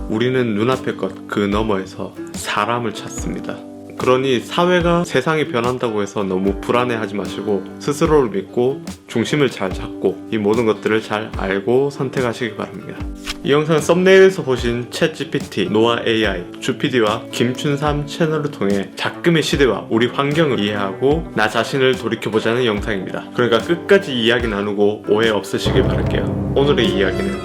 우리는 눈앞의 것 그 너머에서 사람을 찾습니다. 그러니 사회가 세상이 변한다고 해서 너무 불안해하지 마시고 스스로를 믿고 중심을 잘 잡고 이 모든 것들을 잘 알고 선택하시기 바랍니다. 이 영상은 썸네일에서 보신 챗GPT, 노아 AI, 주PD와 김춘삼 채널을 통해 작금의 시대와 우리 환경을 이해하고 나 자신을 돌이켜보자는 영상입니다. 그러니까 끝까지 이야기 나누고 오해 없으시길 바랄게요. 오늘의 이야기는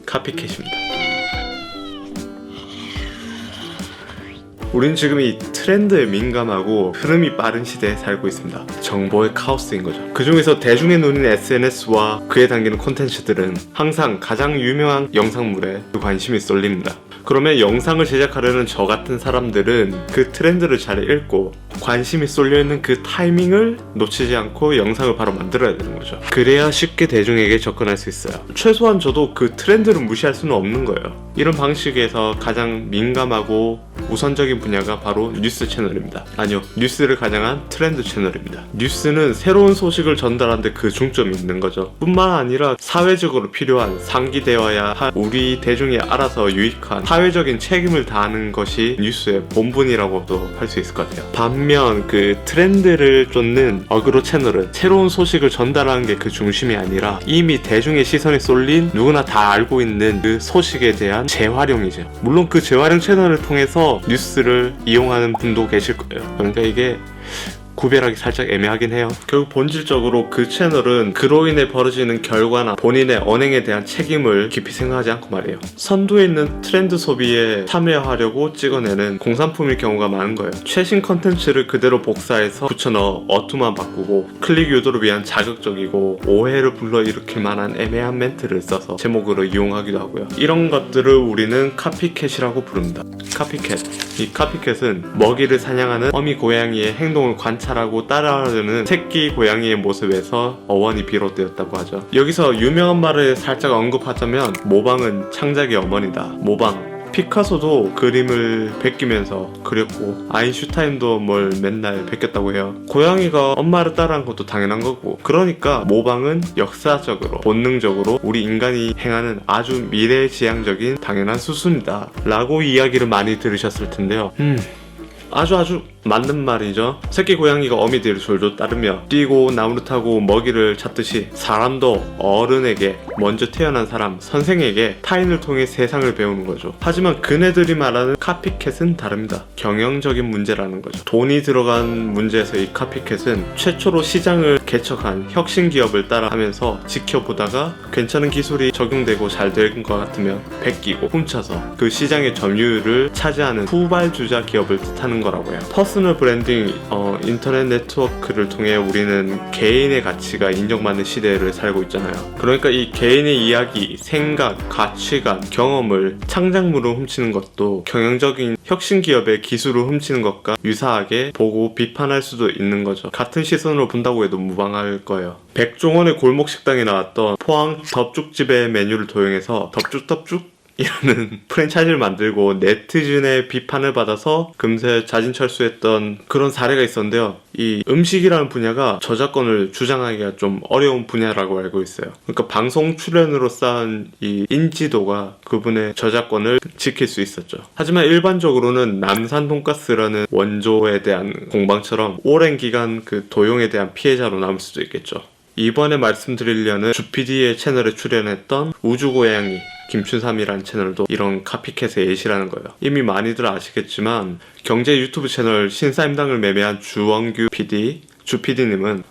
카피캣입니다. 우린 지금 이 트렌드에 민감하고 흐름이 빠른 시대에 살고 있습니다. 정보의 카오스인 거죠. 그 중에서 대중의 눈인 SNS와 그에 담기는 콘텐츠들은 항상 가장 유명한 영상물에 관심이 쏠립니다. 그러면 영상을 제작하려는 저 같은 사람들은 그 트렌드를 잘 읽고 관심이 쏠려있는 그 타이밍을 놓치지 않고 영상을 바로 만들어야 되는 거죠. 그래야 쉽게 대중에게 접근할 수 있어요. 최소한 저도 그 트렌드를 무시할 수는 없는 거예요. 이런 방식에서 가장 민감하고 우선적인 분야가 바로 뉴스 채널입니다. 아니요, 뉴스를 가장한 트렌드 채널입니다. 뉴스는 새로운 소식을 전달하는 데 그 중점이 있는 거죠. 뿐만 아니라 사회적으로 필요한 상기되어야 할 우리 대중이 알아서 유익한 사회적인 책임을 다하는 것이 뉴스의 본분이라고도 할 수 있을 것 같아요. 반면 그 트렌드를 쫓는 어그로 채널은 새로운 소식을 전달하는 게 그 중심이 아니라 이미 대중의 시선에 쏠린 누구나 다 알고 있는 그 소식에 대한 재활용이죠. 물론 그 재활용 채널을 통해서 뉴스를 이용하는 분도 계실 거예요. 그러니까 이게 구별하기 살짝 애매하긴 해요. 결국 본질적으로 그 채널은 그로 인해 벌어지는 결과나 본인의 언행에 대한 책임을 깊이 생각하지 않고 말이에요. 선두에 있는 트렌드 소비에 참여하려고 찍어내는 공산품일 경우가 많은 거예요. 최신 컨텐츠를 그대로 복사해서 붙여넣어 어투만 바꾸고 클릭 유도를 위한 자극적이고 오해를 불러일으킬 만한 애매한 멘트를 써서 제목으로 이용하기도 하고요. 이런 것들을 우리는 카피캣이라고 부릅니다. 카피캣. 이 카피캣은 먹이를 사냥하는 어미 고양이의 행동을 관찰하고 따라하려는 새끼 고양이의 모습에서 어원이 비롯되었다고 하죠. 여기서 유명한 말을 살짝 언급하자면 모방은 창작의 어머니다. 모방. 피카소도 그림을 베끼면서 그렸고 아인슈타인도 뭘 맨날 베꼈다고 해요. 고양이가 엄마를 따라한 것도 당연한 거고, 그러니까 모방은 역사적으로 본능적으로 우리 인간이 행하는 아주 미래지향적인 당연한 수순이다 라고 이야기를 많이 들으셨을 텐데요. 아주 맞는 말이죠. 새끼 고양이가 어미들을 졸졸 따르며 뛰고 나무를 타고 먹이를 찾듯이 사람도 어른에게, 먼저 태어난 사람, 선생에게 타인을 통해 세상을 배우는 거죠. 하지만 그네들이 말하는 카피캣은 다릅니다. 경영적인 문제라는 거죠. 돈이 들어간 문제에서 이 카피캣은 최초로 시장을 개척한 혁신 기업을 따라하면서 지켜보다가 괜찮은 기술이 적용되고 잘 된 것 같으면 베끼고 훔쳐서 그 시장의 점유율을 차지하는 후발주자 기업을 뜻하는 거라고 해요. 퍼스널 브랜딩, 인터넷 네트워크를 통해 우리는 개인의 가치가 인정받는 시대를 살고 있잖아요. 그러니까 이 개인의 이야기, 생각, 가치관, 경험을 창작물로 훔치는 것도 경영적인 혁신 기업의 기술을 훔치는 것과 유사하게 보고 비판할 수도 있는 거죠. 같은 시선으로 본다고 해도 무방할 거예요. 백종원의 골목 식당에 나왔던 포항 덮죽집의 메뉴를 도용해서 덮죽 이라는 프랜차이즈를 만들고 네티즌의 비판을 받아서 금세 자진철수했던 그런 사례가 있었는데요. 이 음식이라는 분야가 저작권을 주장하기가 좀 어려운 분야라고 알고 있어요. 그러니까 방송 출연으로 쌓은 이 인지도가 그분의 저작권을 지킬 수 있었죠. 하지만 일반적으로는 남산 돈가스라는 원조에 대한 공방처럼 오랜 기간 그 도용에 대한 피해자로 남을 수도 있겠죠. 이번에 말씀드리려는 주PD의 채널에 출연했던 우주고양이 김춘삼이라는 채널도 이런 카피캣의 예시라는 거예요. 이미 많이들 아시겠지만 경제 유튜브 채널 신사임당을 매매한 주원규 PD, 주PD님은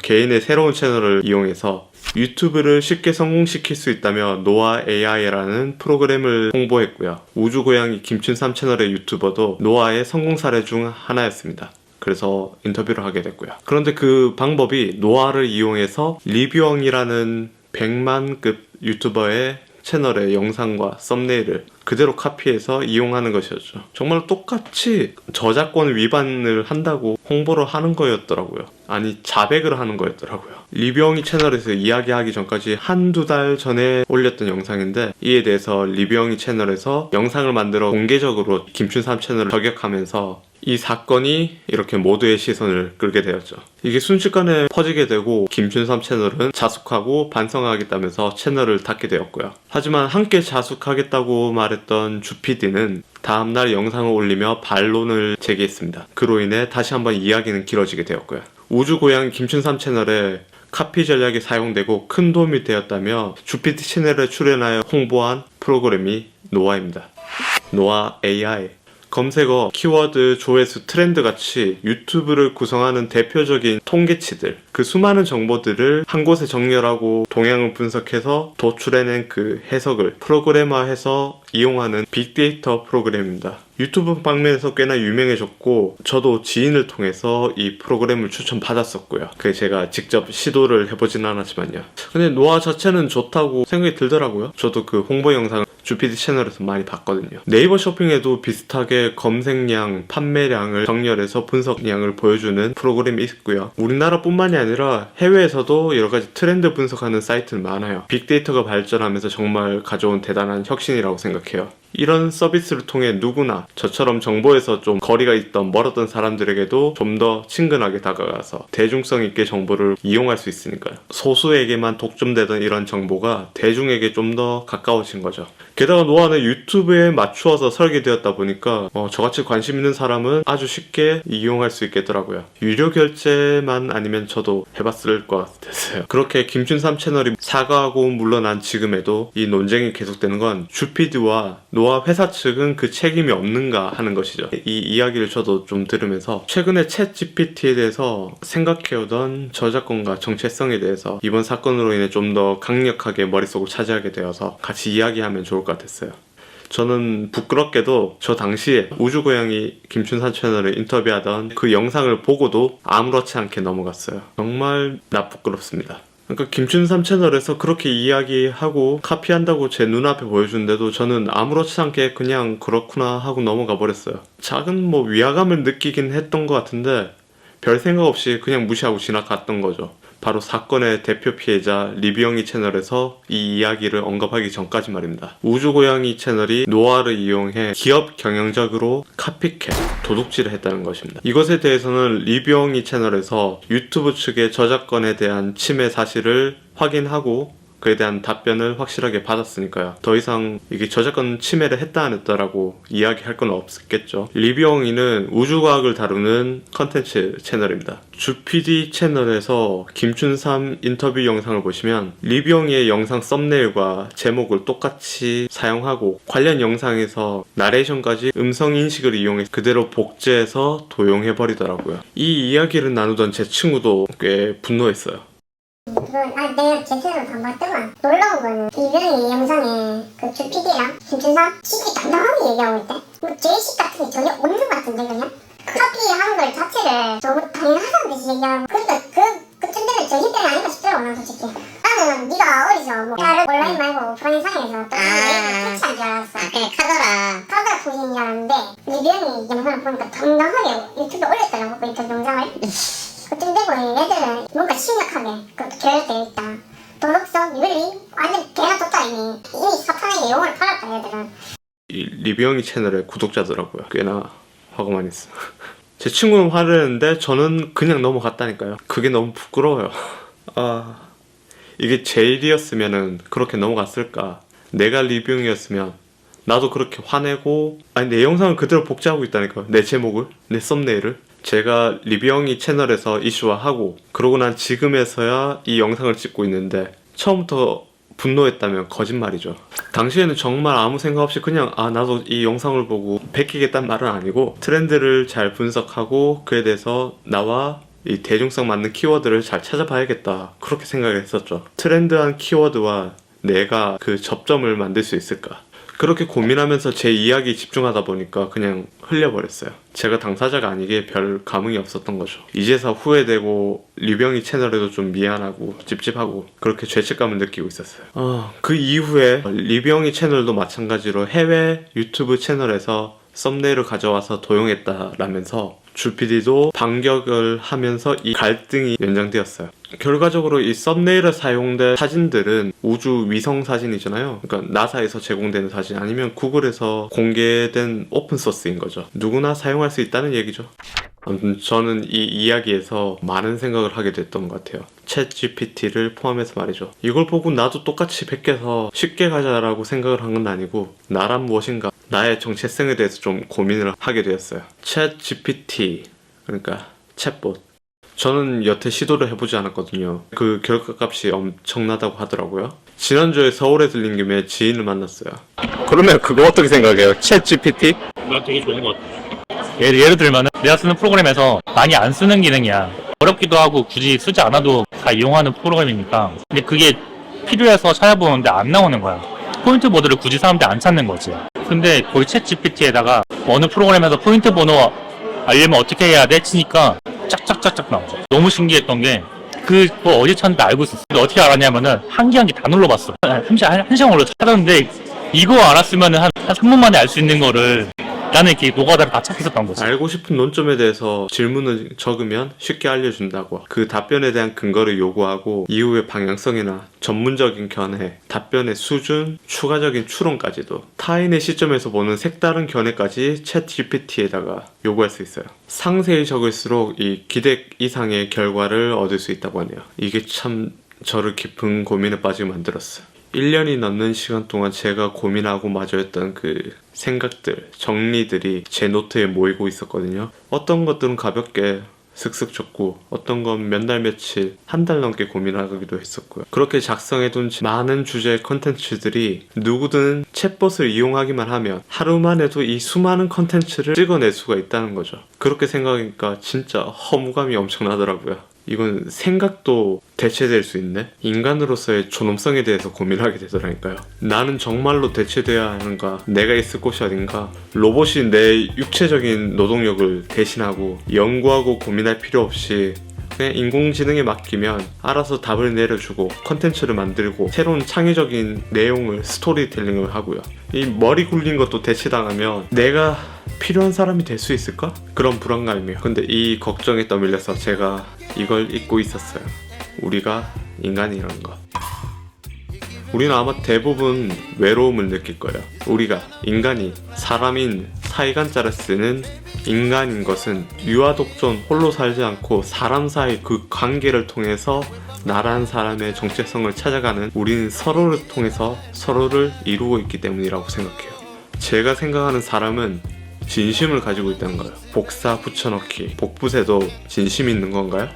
개인의 새로운 채널을 이용해서 유튜브를 쉽게 성공시킬 수 있다며 노아 AI라는 프로그램을 홍보했고요. 우주고양이 김춘삼 채널의 유튜버도 노아의 성공 사례 중 하나였습니다. 그래서 인터뷰를 하게 됐고요. 그런데 그 방법이 노아를 이용해서 리뷰엉이라는 100만급 유튜버의 채널의 영상과 썸네일을 그대로 카피해서 이용하는 것이었죠. 정말 똑같이 저작권 위반을 한다고 홍보를 하는 거였더라고요. 아니, 자백을 하는 거였더라고요. 리뷰엉이 채널에서 이야기하기 전까지 한두 달 전에 올렸던 영상인데, 이에 대해서 리뷰엉이 채널에서 영상을 만들어 공개적으로 김춘삼 채널을 저격하면서 이 사건이 이렇게 모두의 시선을 끌게 되었죠. 이게 순식간에 퍼지게 되고 김춘삼 채널은 자숙하고 반성하겠다면서 채널을 닫게 되었고요. 하지만 함께 자숙하겠다고 말했던 주PD는 다음날 영상을 올리며 반론을 제기했습니다. 그로 인해 다시 한번 이야기는 길어지게 되었고요. 우주고양 김춘삼 채널에 카피 전략이 사용되고 큰 도움이 되었다며 주PD 채널에 출연하여 홍보한 프로그램이 노아입니다. 노아 AI. 검색어, 키워드, 조회수, 트렌드 같이 유튜브를 구성하는 대표적인 통계치들, 그 수많은 정보들을 한 곳에 정렬하고 동향을 분석해서 도출해낸 그 해석을 프로그래머해서 이용하는 빅데이터 프로그램입니다. 유튜브 방면에서 꽤나 유명해졌고 저도 지인을 통해서 이 프로그램을 추천받았었고요. 그게 제가 직접 시도를 해보진 않았지만요. 근데 노아 자체는 좋다고 생각이 들더라고요. 저도 그 홍보 영상을 주PD 채널에서 많이 봤거든요. 네이버 쇼핑에도 비슷하게 검색량, 판매량을 정렬해서 분석량을 보여주는 프로그램이 있고요. 우리나라뿐만이 아니라 해외에서도 여러가지 트렌드 분석하는 사이트는 많아요. 빅데이터가 발전하면서 정말 가져온 대단한 혁신이라고 생각해요. 이런 서비스를 통해 누구나 저처럼 정보에서 좀 거리가 있던 멀었던 사람들에게도 좀 더 친근하게 다가가서 대중성 있게 정보를 이용할 수 있으니까요. 소수에게만 독점되던 이런 정보가 대중에게 좀 더 가까워진 거죠. 게다가 노아는 유튜브에 맞추어서 설계되었다 보니까 저같이 관심 있는 사람은 아주 쉽게 이용할 수 있겠더라고요. 유료 결제만 아니면 저도 해봤을 것 같았어요. 그렇게 김춘삼 채널이 사과하고 물러난 지금에도 이 논쟁이 계속되는 건 주PD와 노아 회사 측은 그 책임이 없는가 하는 것이죠. 이 이야기를 저도 좀 들으면서 최근에 챗GPT에 대해서 생각해오던 저작권과 정체성에 대해서 이번 사건으로 인해 좀 더 강력하게 머릿속을 차지하게 되어서 같이 이야기하면 좋을 것 같았어요. 저는 부끄럽게도 저 당시에 우주고양이 김춘삼 채널을 인터뷰하던 그 영상을 보고도 아무렇지 않게 넘어갔어요. 정말 나 부끄럽습니다. 그러니까 김춘삼 채널에서 그렇게 이야기하고 카피한다고 제 눈앞에 보여주는데도 저는 아무렇지 않게 그냥 그렇구나 하고 넘어가 버렸어요. 작은 위화감을 느끼긴 했던 것 같은데 별 생각 없이 그냥 무시하고 지나갔던 거죠. 바로 사건의 대표 피해자 리뷰영이 채널에서 이 이야기를 언급하기 전까지 말입니다. 우주고양이 채널이 노아를 이용해 기업 경영적으로 카피캣, 도둑질을 했다는 것입니다. 이것에 대해서는 리뷰영이 채널에서 유튜브 측의 저작권에 대한 침해 사실을 확인하고 그에 대한 답변을 확실하게 받았으니까요. 더 이상 이게 저작권 침해를 했다 안 했다라고 이야기할 건 없겠죠. 리뷰영이는 우주과학을 다루는 컨텐츠 채널입니다. 주PD 채널에서 김춘삼 인터뷰 영상을 보시면 리뷰영이의 영상 썸네일과 제목을 똑같이 사용하고 관련 영상에서 나레이션까지 음성 인식을 이용해 그대로 복제해서 도용해버리더라고요. 이 이야기를 나누던 제 친구도 꽤 분노했어요. 내가 제 채널을 다 봤더만 놀라운 거는 이병희 영상에 그 주PD랑 김춘삼 TV 당당하게 얘기하고 있대. 죄의식 같은 게 전혀 없는 것 같은데 그냥 카피하는 걸 자체를 너무 당연하다는 듯이 얘기하는. 그러니까 그 쯤되면 정신 때문이 아닌가 싶더라고. 난 솔직히 나는 네가 어디서 다른 온라인 말고 오프라인상에서 또 캐치한 줄 알았어. 그래 카더라 통신인 줄 알았는데 이병희 영상을 보니까 당당하게 유튜브에 올렸더라고. 그 인터뷰 영상을. 그쯤 되고 얘들은 뭔가 심각하게 그렇게 결정되어 있다. 도덕성, 윤리 완전 개나 떴다. 이미 사탄에게 영혼을 팔았다 얘들은. 이 리뷰영이 채널의 구독자더라고요. 꽤나 화가 많이 했어. 제 친구는 화를 냈는데 저는 그냥 넘어갔다니까요. 그게 너무 부끄러워요. 이게 제 일이었으면 그렇게 넘어갔을까. 내가 리뷰영이었으면 나도 그렇게 화내고 내 영상을 그대로 복제하고 있다니까요. 내 제목을, 내 썸네일을. 제가 리뷰영이 채널에서 이슈화하고 그러고 난 지금에서야 이 영상을 찍고 있는데 처음부터 분노했다면 거짓말이죠. 당시에는 정말 아무 생각 없이 그냥 나도 이 영상을 보고 베끼겠다는 말은 아니고 트렌드를 잘 분석하고 그에 대해서 나와 이 대중성 맞는 키워드를 잘 찾아봐야겠다 그렇게 생각을 했었죠. 트렌드한 키워드와 내가 그 접점을 만들 수 있을까 그렇게 고민하면서 제 이야기에 집중하다 보니까 그냥 흘려버렸어요. 제가 당사자가 아니기에 별 감흥이 없었던 거죠. 이제서 후회되고 리뷰영이 채널에도 좀 미안하고 찝찝하고 그렇게 죄책감을 느끼고 있었어요. 그 이후에 리뷰영이 채널도 마찬가지로 해외 유튜브 채널에서 썸네일을 가져와서 도용했다라면서 주PD도 반격을 하면서 이 갈등이 연장되었어요. 결과적으로 이 썸네일에 사용된 사진들은 우주 위성 사진이잖아요. 그러니까 나사에서 제공되는 사진 아니면 구글에서 공개된 오픈소스인 거죠. 누구나 사용할 수 있다는 얘기죠. 아무튼 저는 이 이야기에서 많은 생각을 하게 됐던 것 같아요. 챗 GPT를 포함해서 말이죠. 이걸 보고 나도 똑같이 베껴서 쉽게 가자라고 생각을 한 건 아니고 나란 무엇인가, 나의 정체성에 대해서 좀 고민을 하게 되었어요. 챗 GPT, 그러니까 챗봇. 저는 여태 시도를 해보지 않았거든요. 그 결과값이 엄청나다고 하더라고요. 지난주에 서울에 들린 김에 지인을 만났어요. 그러면 그거 어떻게 생각해요? 챗 GPT? 난 되게 좋은 것 같아. 예를 들면은 내가 쓰는 프로그램에서 많이 안 쓰는 기능이야. 어렵기도 하고 굳이 쓰지 않아도 다 이용하는 프로그램이니까. 근데 그게 필요해서 찾아보는데 안 나오는 거야. 포인트 보드를 굳이 사람들이 안 찾는 거지. 근데 거기 챗 GPT에다가 어느 프로그램에서 포인트 번호 알려면 어떻게 해야 돼? 치니까 짝짝짝짝 나오죠. 너무 신기했던 게 그거 어디 찾는지 알고 있었어. 근데 어떻게 알았냐면은 한 개 한 개 다 눌러봤어. 한 시간 걸려 찾았는데 이거 알았으면은 한 3분 만에 알 수 있는 거를 나는 이렇게 노가다를 다 찾았었던 거지. 알고 싶은 논점에 대해서 질문을 적으면 쉽게 알려준다고. 그 답변에 대한 근거를 요구하고 이후의 방향성이나 전문적인 견해, 답변의 수준, 추가적인 추론까지도 타인의 시점에서 보는 색다른 견해까지 챗 GPT에다가 요구할 수 있어요. 상세히 적을수록 이 기대 이상의 결과를 얻을 수 있다고 하네요. 이게 참 저를 깊은 고민에 빠지게 만들었어요. 1년이 넘는 시간 동안 제가 고민하고 마주했던 그 생각들, 정리들이 제 노트에 모이고 있었거든요. 어떤 것들은 가볍게 슥슥 적고 어떤 건 몇 달 며칠, 한 달 넘게 고민하기도 했었고요. 그렇게 작성해둔 많은 주제의 컨텐츠들이 누구든 챗봇을 이용하기만 하면 하루만 해도 이 수많은 컨텐츠를 찍어낼 수가 있다는 거죠. 그렇게 생각하니까 진짜 허무감이 엄청나더라고요. 이건 생각도 대체될 수 있네? 인간으로서의 존엄성에 대해서 고민하게 되더라니까요. 나는 정말로 대체돼야 하는가? 내가 있을 곳이 어딘가? 로봇이 내 육체적인 노동력을 대신하고 연구하고 고민할 필요 없이 그냥 인공지능에 맡기면 알아서 답을 내려주고 컨텐츠를 만들고 새로운 창의적인 내용을 스토리텔링을 하고요. 이 머리 굴린 것도 대체당하면 내가 필요한 사람이 될 수 있을까? 그런 불안감이에요. 근데 이 걱정에 떠밀려서 제가 이걸 잊고 있었어요. 우리가 인간이라는 거. 우리는 아마 대부분 외로움을 느낄 거예요. 우리가 인간이 사람인 사이간자를 쓰는 인간인 것은 유아독존 홀로 살지 않고 사람 사이 그 관계를 통해서 나란 사람의 정체성을 찾아가는 우리는 서로를 통해서 서로를 이루고 있기 때문이라고 생각해요. 제가 생각하는 사람은 진심을 가지고 있다는 거예요. 복사 붙여넣기, 복붙에도 진심이 있는 건가요?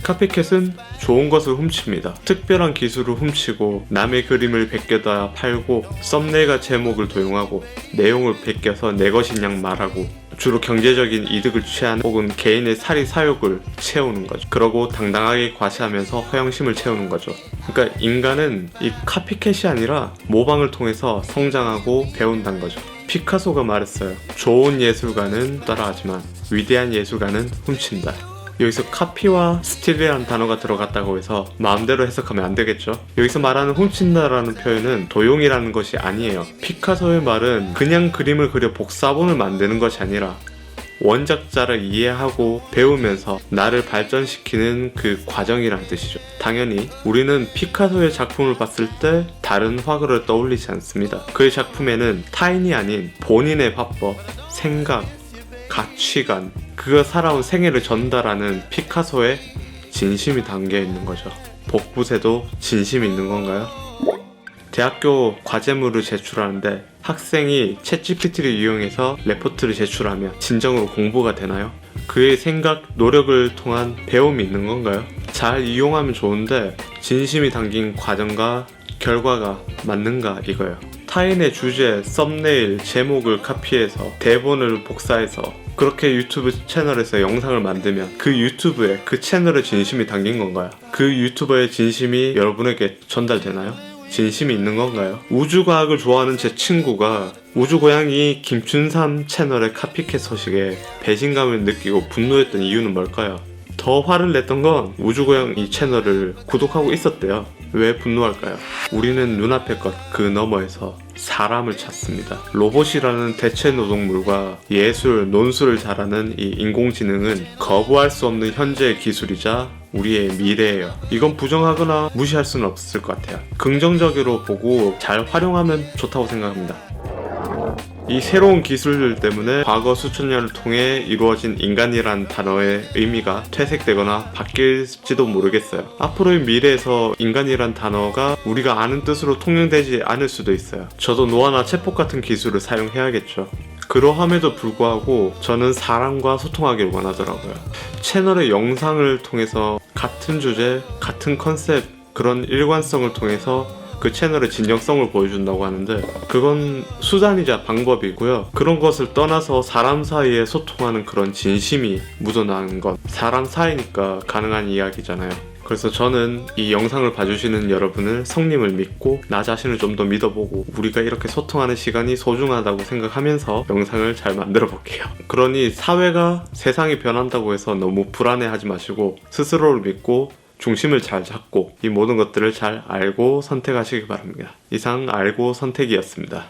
카피캣은 좋은 것을 훔칩니다. 특별한 기술을 훔치고 남의 그림을 베껴다 팔고 썸네일과 제목을 도용하고 내용을 베껴서 내 것인 양 말하고 주로 경제적인 이득을 취하는 혹은 개인의 사리 사욕을 채우는 거죠. 그러고 당당하게 과시하면서 허영심을 채우는 거죠. 그러니까 인간은 이 카피캣이 아니라 모방을 통해서 성장하고 배운다는 거죠. 피카소가 말했어요. 좋은 예술가는 따라하지만 위대한 예술가는 훔친다. 여기서 카피와 스틸이라는 단어가 들어갔다고 해서 마음대로 해석하면 안 되겠죠. 여기서 말하는 훔친다라는 표현은 도용이라는 것이 아니에요. 피카소의 말은 그냥 그림을 그려 복사본을 만드는 것이 아니라 원작자를 이해하고 배우면서 나를 발전시키는 그 과정이라는 뜻이죠. 당연히 우리는 피카소의 작품을 봤을 때 다른 화가를 떠올리지 않습니다. 그의 작품에는 타인이 아닌 본인의 화법, 생각, 가치관, 그가 살아온 생애를 전달하는 피카소의 진심이 담겨 있는 거죠. 복붙에도 진심이 있는 건가요? 대학교 과제물을 제출하는데 학생이 챗GPT를 이용해서 레포트를 제출하면 진정으로 공부가 되나요? 그의 생각, 노력을 통한 배움이 있는 건가요? 잘 이용하면 좋은데 진심이 담긴 과정과 결과가 맞는가 이거예요. 타인의 주제, 썸네일, 제목을 카피해서 대본을 복사해서 그렇게 유튜브 채널에서 영상을 만들면 그 유튜브에 그 채널의 진심이 담긴 건가요? 그 유튜버의 진심이 여러분에게 전달되나요? 진심이 있는 건가요? 우주과학을 좋아하는 제 친구가 우주고양이 김춘삼 채널의 카피캣 소식에 배신감을 느끼고 분노했던 이유는 뭘까요? 더 화를 냈던 건 우주고양이 채널을 구독하고 있었대요. 왜 분노할까요? 우리는 눈앞의 것 그 너머에서 사람을 찾습니다. 로봇이라는 대체 노동물과 예술, 논술을 잘하는 이 인공지능은 거부할 수 없는 현재의 기술이자 우리의 미래예요. 이건 부정하거나 무시할 수는 없을 것 같아요. 긍정적으로 보고 잘 활용하면 좋다고 생각합니다. 이 새로운 기술들 때문에 과거 수천 년을 통해 이루어진 인간이란 단어의 의미가 퇴색되거나 바뀔지도 모르겠어요. 앞으로의 미래에서 인간이란 단어가 우리가 아는 뜻으로 통용되지 않을 수도 있어요. 저도 노아나 챗봇 같은 기술을 사용해야겠죠. 그러함에도 불구하고 저는 사람과 소통하길 원하더라고요. 채널의 영상을 통해서 같은 주제, 같은 컨셉, 그런 일관성을 통해서 그 채널의 진정성을 보여준다고 하는데 그건 수단이자 방법이고요. 그런 것을 떠나서 사람 사이에 소통하는 그런 진심이 묻어나는 건 사람 사이니까 가능한 이야기잖아요. 그래서 저는 이 영상을 봐주시는 여러분을 성님을 믿고 나 자신을 좀 더 믿어보고 우리가 이렇게 소통하는 시간이 소중하다고 생각하면서 영상을 잘 만들어 볼게요. 그러니 사회가 세상이 변한다고 해서 너무 불안해하지 마시고 스스로를 믿고 중심을 잘 잡고 이 모든 것들을 잘 알고 선택하시기 바랍니다. 이상 알고 선택이었습니다.